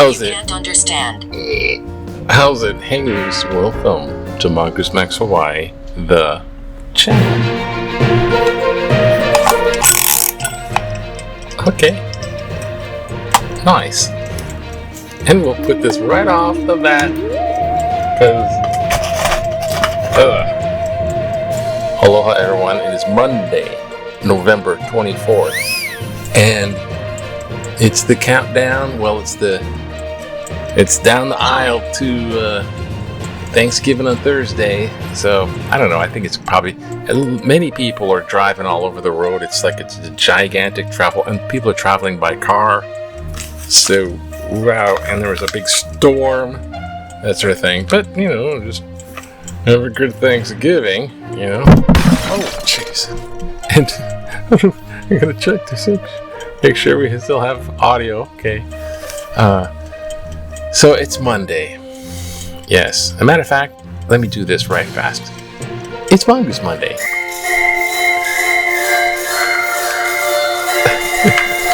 How's it? Can't understand. How's it? Hey news, welcome to Mongoose Max Hawaii, the channel. Okay. Nice. And we'll put this right off the bat, because aloha everyone, it is Monday, November 24th, and it's the countdown. Well, it's down the aisle to Thanksgiving on Thursday. So I don't know. I think it's probably many people are driving all over the road. It's like it's a gigantic travel, and people are traveling by car. So wow! And there was a big storm, that sort of thing. But just have a good Thanksgiving. Oh jeez! And I'm gonna check this out. Make sure we still have audio. Okay. So it's Monday. Yes. As a matter of fact, let me do this right fast. It's Mongoose Monday.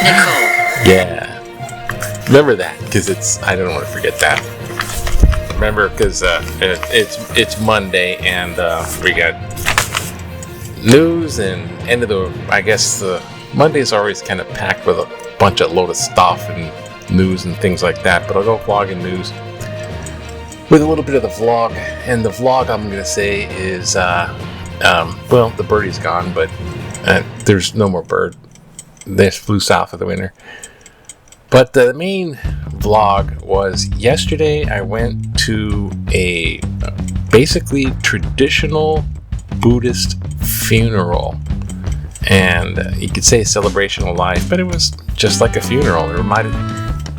Nicole. Yeah. Remember that, because I don't want to forget that. Remember, because it's Monday, and we got news and end of the Monday's always kind of packed with a load of stuff and news and things like that, but I'll go vlogging news with a little bit of the vlog. And the vlog I'm going to say is, the birdie's gone, but there's no more bird. They flew south for the winter. But the main vlog was yesterday. I went to a basically traditional Buddhist funeral. And you could say a celebration of life, but it was just like a funeral.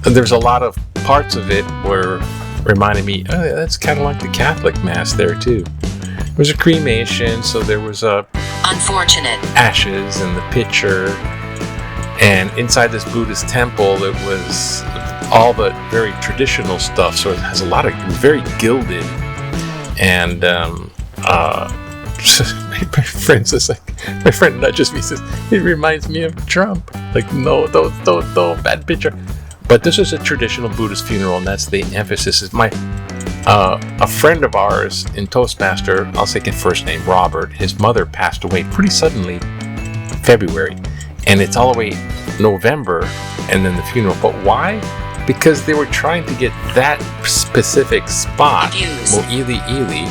There's a lot of parts of it where reminded me, oh, that's kind of like the Catholic Mass there too. There was a cremation, so there was unfortunate ashes in the pitcher, and inside this Buddhist temple, it was all the very traditional stuff. So it has a lot of very gilded, and my friend says, my friend nudges me, says, it reminds me of Trump. Like, no, bad picture. But this is a traditional Buddhist funeral, and that's the emphasis. Is a friend of ours in Toastmaster, I'll say his first name, Robert, his mother passed away pretty suddenly, February, and it's all the way November, and then the funeral. But why? Because they were trying to get that specific spot, Mo'ili.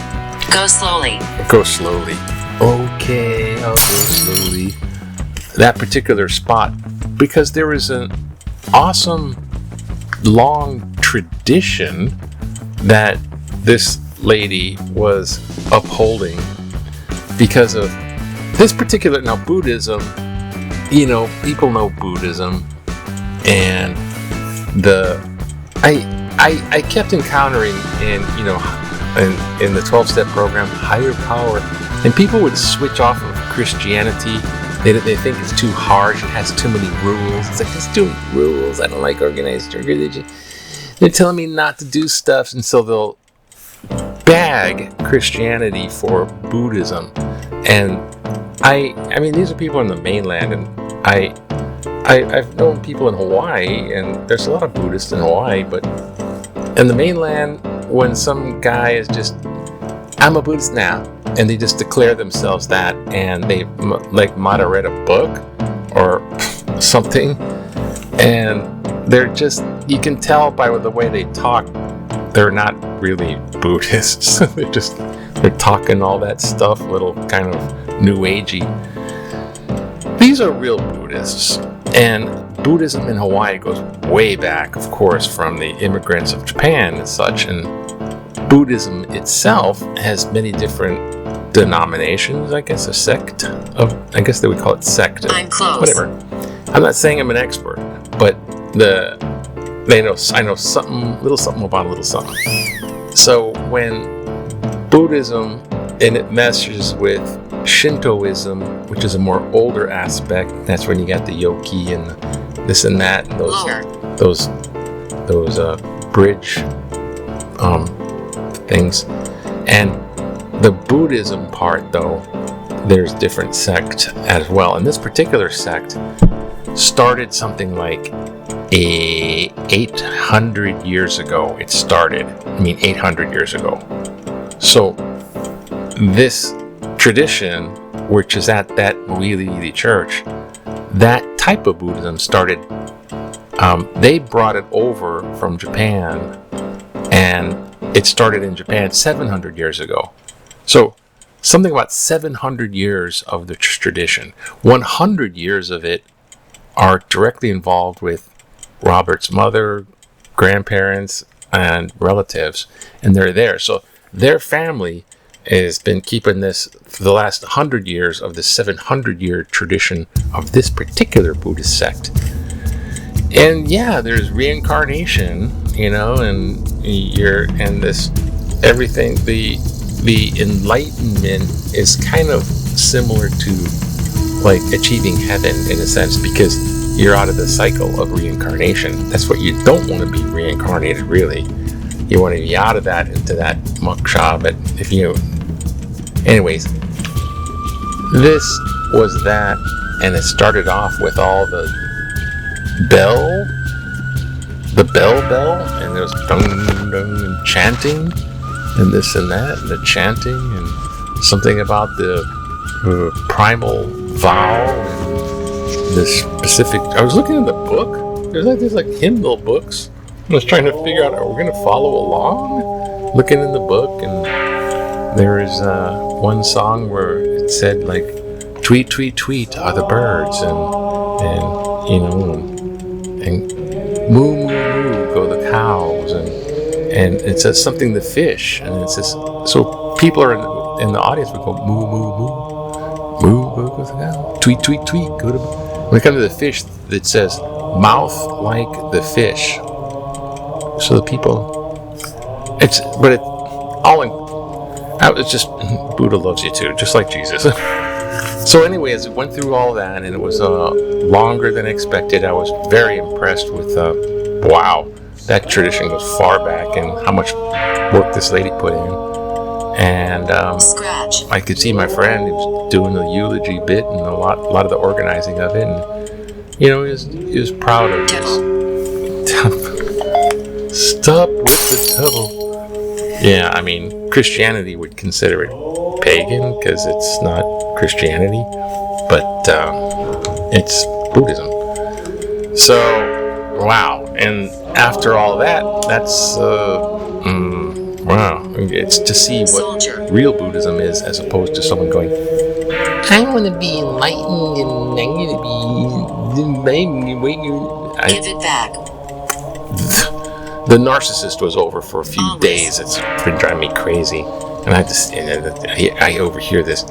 Go slowly. Go slowly. Okay, I'll go slowly. That particular spot, because there is an awesome long tradition that this lady was upholding because of this particular. Now, Buddhism, people know Buddhism, and I kept encountering in the 12-step program, higher power, and people would switch off of Christianity. They think it's too harsh, it has too many rules. It's like, it's too many rules, I don't like organized religion. They're telling me not to do stuff, and so they'll bag Christianity for Buddhism. And I mean, these are people in the mainland, and I've known people in Hawaii, and there's a lot of Buddhists in Hawaii, but in the mainland, when some guy is just, I'm a Buddhist now, and they just declare themselves that, and they might have read a book or something, and they're just, you can tell by the way they talk, they're not really Buddhists. they're talking all that stuff, little kind of new agey. These are real Buddhists, and Buddhism in Hawaii goes way back, of course, from the immigrants of Japan and such, and Buddhism itself has many different denominations, I guess, a sect of, I guess they would call it sect. I'm close. Whatever. I'm not saying I'm an expert, but I know something, little something about a little something. So when Buddhism, and it meshes with Shintoism, which is a more older aspect, that's when you got the yoki and this and that, and those bridge things. And the Buddhism part, though, there's different sect as well. And this particular sect started something like 800 years ago. It started, 800 years ago. So this tradition, which is at that Muili church, that type of Buddhism started, they brought it over from Japan, and it started in Japan 700 years ago. So something about 700 years of the tradition. 100 years of it are directly involved with Robert's mother, grandparents, and relatives, and they're there. So their family has been keeping this for the last 100 years of the 700-year tradition of this particular Buddhist sect. And yeah, there's reincarnation, and this everything. The enlightenment is kind of similar to like achieving heaven in a sense, because you're out of the cycle of reincarnation. That's what you don't want to be reincarnated, really. You want to be out of that into that moksha. But anyways, this was that, and it started off with all the bell, and there was dung dung and chanting, and this and that, and the chanting, and something about the primal vow, and the specific. I was looking in the book. There's like hymnal books. I was trying to figure out, are we going to follow along? Looking in the book, and there is one song where it said like, "Tweet, tweet, tweet are the birds," and moo, moo, moo go the cows, and it says something the fish, and it says, so people are in the audience would go moo, moo, moo, moo, go the cow, tweet, tweet, tweet, go to. When it comes to the fish, it says mouth like the fish. So the people, it's just Buddha loves you too, just like Jesus. So anyways, it went through all that, and it was longer than expected. I was very impressed with, wow, that tradition goes far back, and how much work this lady put in. And I could see my friend, he was doing the eulogy bit and a lot of the organizing of it, and he was proud of this. Stop with the devil. Yeah, Christianity would consider it pagan because it's not Christianity, but it's Buddhism. So, wow. And after all that, that's, wow. It's to see what real Buddhism is, as opposed to someone going, I want to be enlightened and I'm going to be... Give it back. The narcissist was over for a few days. It's been driving me crazy. And I overhear this.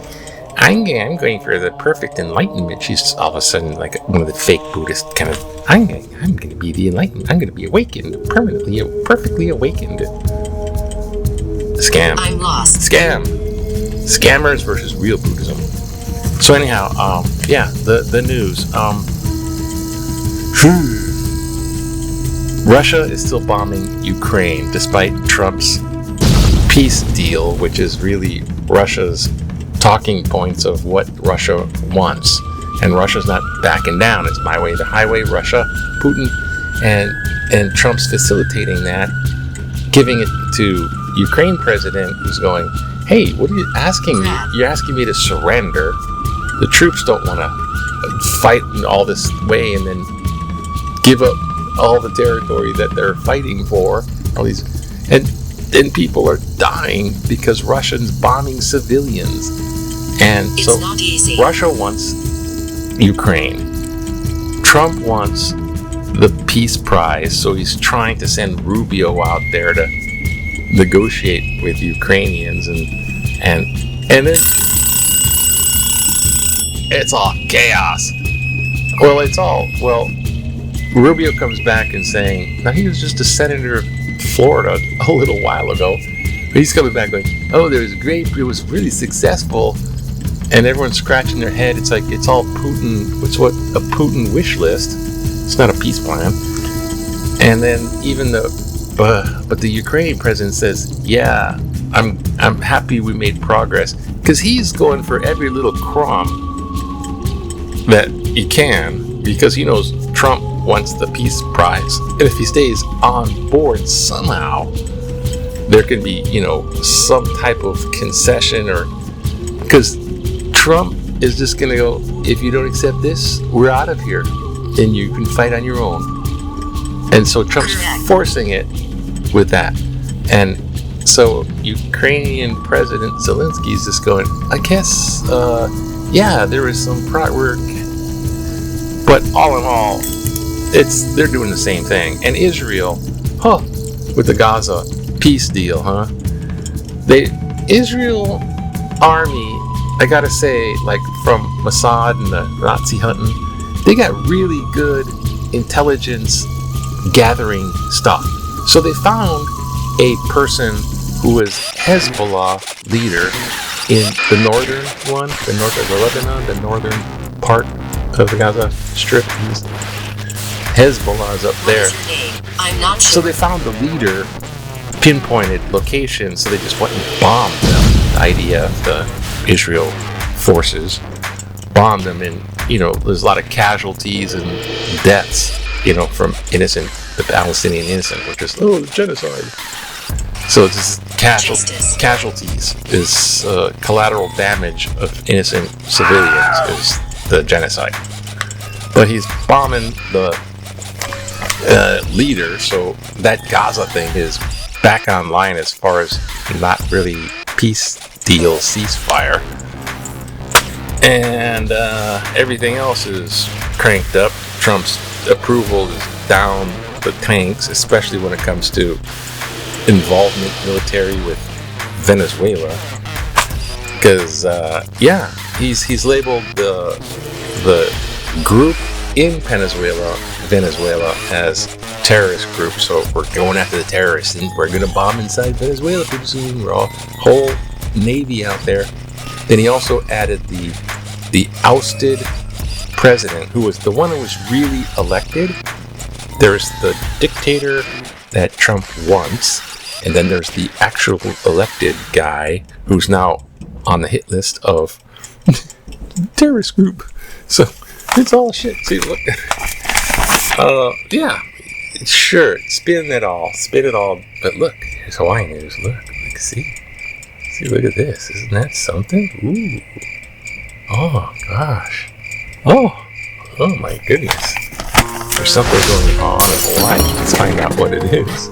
I'm going for the perfect enlightenment. She's all of a sudden like one of the fake Buddhist kind of. I'm going to be the enlightened. I'm going to be awakened, perfectly awakened. Scam. I'm lost. Scam. Scammers versus real Buddhism. So anyhow, the news. Russia is still bombing Ukraine despite Trump's peace deal, which is really Russia's talking points of what Russia wants. And Russia's not backing down. It's my way, the highway, Russia, Putin, and Trump's facilitating that, giving it to Ukraine president, who's going, hey, what are you asking me? You're asking me to surrender. The troops don't want to fight in all this way and then give up all the territory that they're fighting for. All these, and people are dying because Russians bombing civilians. And it's so not easy. Russia wants Ukraine. Trump wants the peace prize, so he's trying to send Rubio out there to negotiate with Ukrainians, and then it's all chaos. Well, Rubio comes back and saying, now he was just a senator of Florida a little while ago, but he's coming back going, oh, it was really successful, and everyone's scratching their head. It's like, it's all Putin. It's what a Putin wish list. It's not a peace plan. And then even but the Ukrainian president says, yeah, I'm happy we made progress, because he's going for every little crumb that he can, because he knows Trump wants the peace prize, and if he stays on board somehow, there can be, some type of concession, or because Trump is just gonna go, if you don't accept this, we're out of here, and you can fight on your own. And so Trump's forcing it with that, and so Ukrainian President Zelensky is just going, I guess, yeah, there is some work, but all in all, they're doing the same thing. And Israel, with the Gaza peace deal, Israel army, I gotta say, like from Mossad and the Nazi hunting, they got really good intelligence gathering stuff. So they found a person who was Hezbollah leader in the northern one, the north of Lebanon, the northern part of the Gaza Strip. Hezbollah is up there. I'm not sure. So they found the leader, pinpointed location, so they just went and bombed them. The IDF, the Israel forces, bombed them, and there's a lot of casualties and deaths, from the Palestinian innocent, which is genocide. So it's casualties is collateral damage of innocent civilians is the genocide. But he's bombing the leader, so that Gaza thing is back online as far as not really peace deal, ceasefire, and everything else is cranked up. Trump's approval is down the tanks, especially when it comes to involvement military with Venezuela, because he's labeled the group in Venezuela as terrorist group. So we're going after the terrorists, and we're going to bomb inside Venezuela pretty soon. We're all whole navy out there. Then he also added the ousted president, who was the one who was really elected. There's the dictator that Trump wants, and then there's the actual elected guy who's now on the hit list of terrorist group. So it's all shit. See, look. Yeah, sure. Spin it all. But look, here's Hawaii news. Look, see, look at this. Isn't that something? Ooh. Oh gosh. Oh my goodness. There's something going on in Hawaii. Let's find out what it is.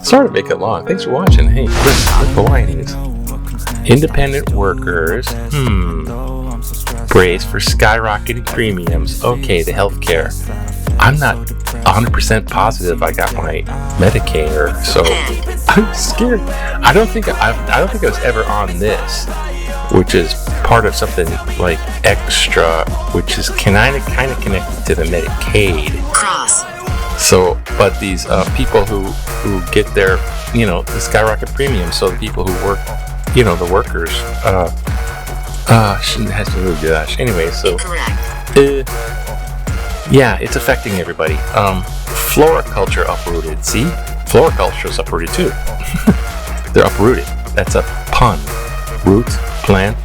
Sorry to make it long. Thanks for watching. Hey, look Hawaii news. Independent workers, brace for skyrocketing premiums. Okay, the healthcare. I'm not 100% positive I got my Medicare, so I'm scared. I don't think I was ever on this, which is part of something like extra, which is kind of connected to the Medicaid. Cross. So, but these people who get their, the skyrocket premiums. So the people who work, the workers, shouldn't have to really do that. Anyway, so yeah, it's affecting everybody. Floriculture uprooted. See, floriculture's uprooted too. They're uprooted. That's a pun. Root, plant.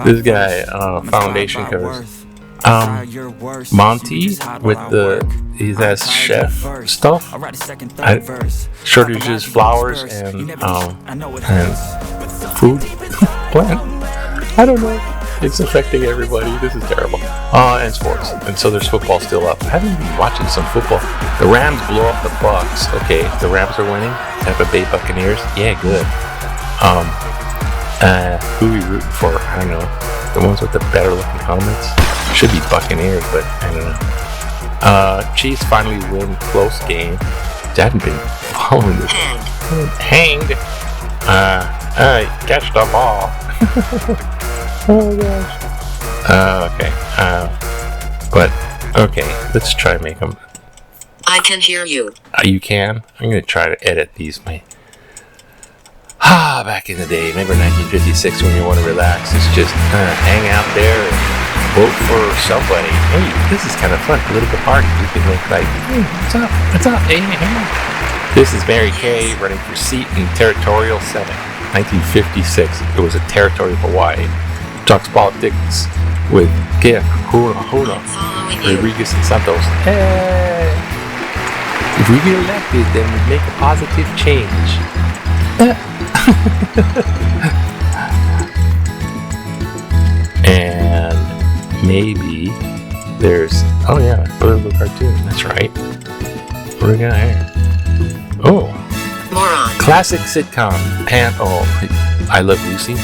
This guy, foundation covers. Monty with he has chef stuff. Shortages, flowers, and food plant. I don't know. It's affecting everybody. This is terrible. And sports. And so there's football still up. I haven't been watching some football. The Rams blow up the Bucks. Okay, the Rams are winning. Tampa Bay Buccaneers. Yeah, good. Who are we rooting for? I don't know. The ones with the better looking helmets? Should be Buccaneers, but I don't know. Chiefs finally win close game. Dad had been following this. Hanged. Catch the ball. Oh gosh. Okay. But okay, let's try and make them. I can hear you. You can? I'm gonna try to edit these. Back in the day, remember 1956 when you want to relax? It's just hang out there and vote for somebody. Hey, this is kind of fun. Political party. You can make like, hey, what's up? What's up? Hey. This is Mary Kay running for seat in Territorial Senate. 1956. It was a territory of Hawaii. Talks politics with Kia Huna Rodriguez and Santos. Hey! If we get elected, then we make a positive change. And maybe there's political cartoon. That's right. What do we got here? Oh, Moron. Classic sitcom. I Love Lucy.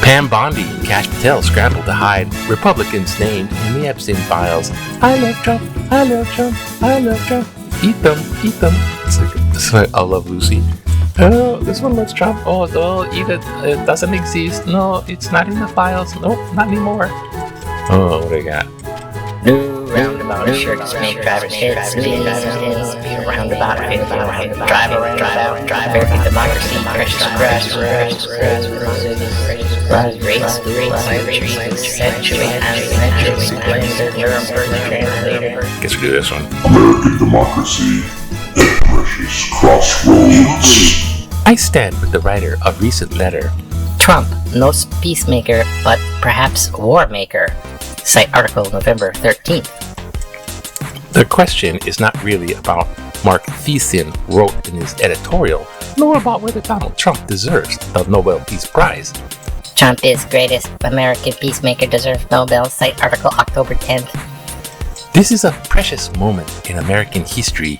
Pam Bondi and Cash Patel scrambled to hide Republicans named in the Epstein files. I love Trump. I love Trump. I love Trump. Eat them. Eat them. It's like I Love Lucy. Oh, this one loves Trump. Oh, eat it. It doesn't exist. No, it's not in the files. Nope, not anymore. Oh, what do we got? New roundabout shirts make drivers heads spin. Roundabout, drive around, drive every democracy, precious grass, race, century, and splendid Nuremberg translator. Guess we do this one. American democracy at precious crossroads. I stand with the writer of recent letter. Trump, no peacemaker, but perhaps war maker. Cite article November 13th. The question is not really about Mark Thiessen wrote in his editorial, nor about whether Donald Trump deserves the Nobel Peace Prize. Trump is greatest American peacemaker, deserves Nobel. Cite article October 10th. This is a precious moment in American history.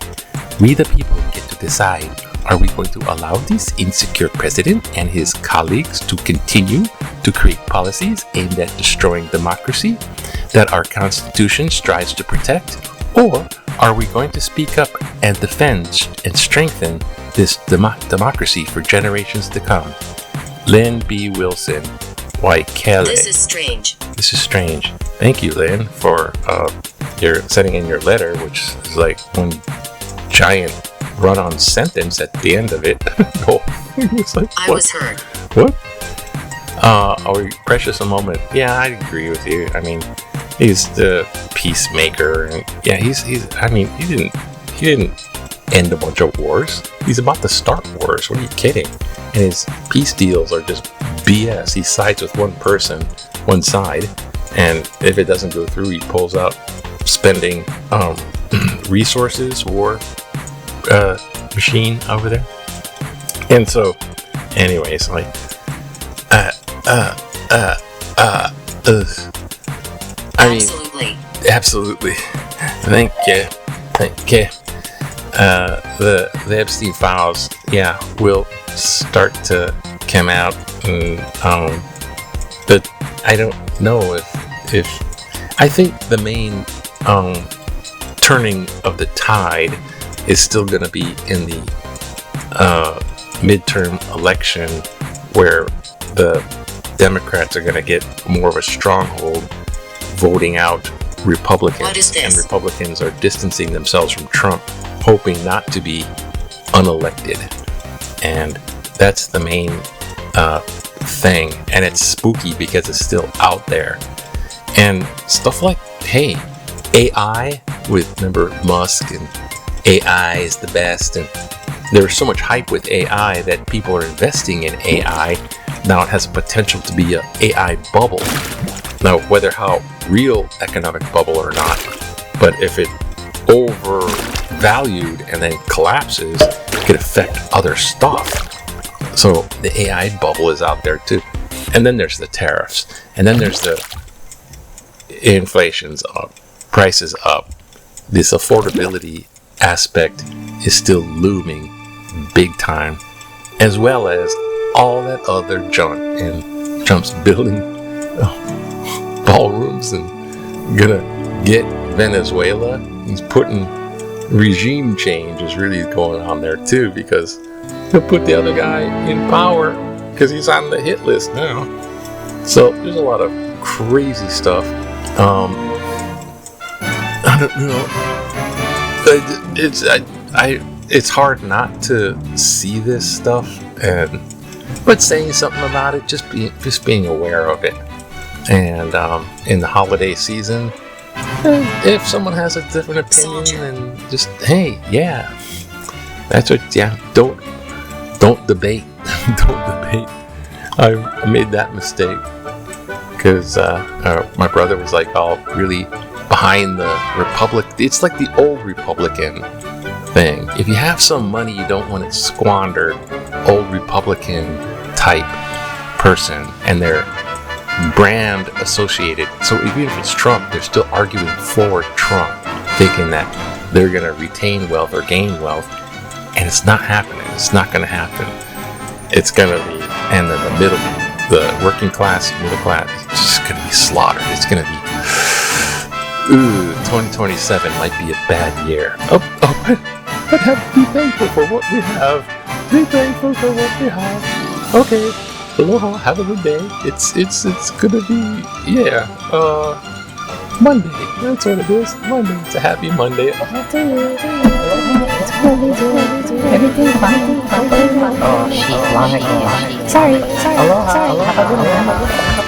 We the people get to decide. Are we going to allow this insecure president and his colleagues to continue to create policies aimed at destroying democracy that our Constitution strives to protect? Or are we going to speak up and defend and strengthen this democracy for generations to come? Lynn B. Wilson, Y. Kelly. This is strange. This is strange. Thank you, Lynn, for your sending in your letter, which is like one giant run-on sentence at the end of it. No, it's like, I was heard. What? Are we precious a moment? Yeah, I agree with you. I mean, he's the peacemaker, and yeah, he's. I mean, he didn't end a bunch of wars. He's about to start wars. What are you kidding? And his peace deals are just BS. He sides with one person, one side, and if it doesn't go through, he pulls out spending resources or machine over there. And so, anyways, like, absolutely. Thank you. The Epstein files, yeah, will start to come out, and but I don't know if I think the main turning of the tide is still going to be in the midterm election, where the Democrats are going to get more of a stronghold, voting out Republicans, and Republicans are distancing themselves from Trump, hoping not to be unelected. And that's the main thing, and it's spooky because it's still out there. And stuff like, hey, AI, remember Musk, and AI is the best, and there's so much hype with AI that people are investing in AI. Now it has a potential to be an AI bubble. Now, whether how real economic bubble or not, but if it overvalued and then collapses, it could affect other stuff. So the AI bubble is out there too. And then there's the tariffs, and then there's the inflation's up, prices up. This affordability aspect is still looming big time, as well as all that other junk. And Trump's building ballrooms and gonna get Venezuela. He's putting regime change is really going on there too, because he'll put the other guy in power because he's on the hit list now. So there's a lot of crazy stuff. I don't know. It's hard not to see this stuff, but saying something about it, just being aware of it. And in the holiday season, if someone has a different opinion, then just hey, yeah, that's what. Yeah, don't debate. Don't debate. I made that mistake because my brother was like all really behind the Republic. It's like the old Republican thing. If you have some money, you don't want it squandered. Old Republican type person, and they're brand associated. So even if it's Trump, they're still arguing for Trump, thinking that they're going to retain wealth or gain wealth, and it's not happening. It's not going to happen. It's going to be, and then the working class, middle class, it's just going to be slaughtered. It's going to be 2027 might be a bad year. But be thankful for what we have. Be thankful for what we have. Okay. Aloha. Have a good day. It's gonna be Monday. That's what it is. Monday. It's a happy Monday. Everything fine. Oh, she's lying. Sorry. Aloha. Have a good one.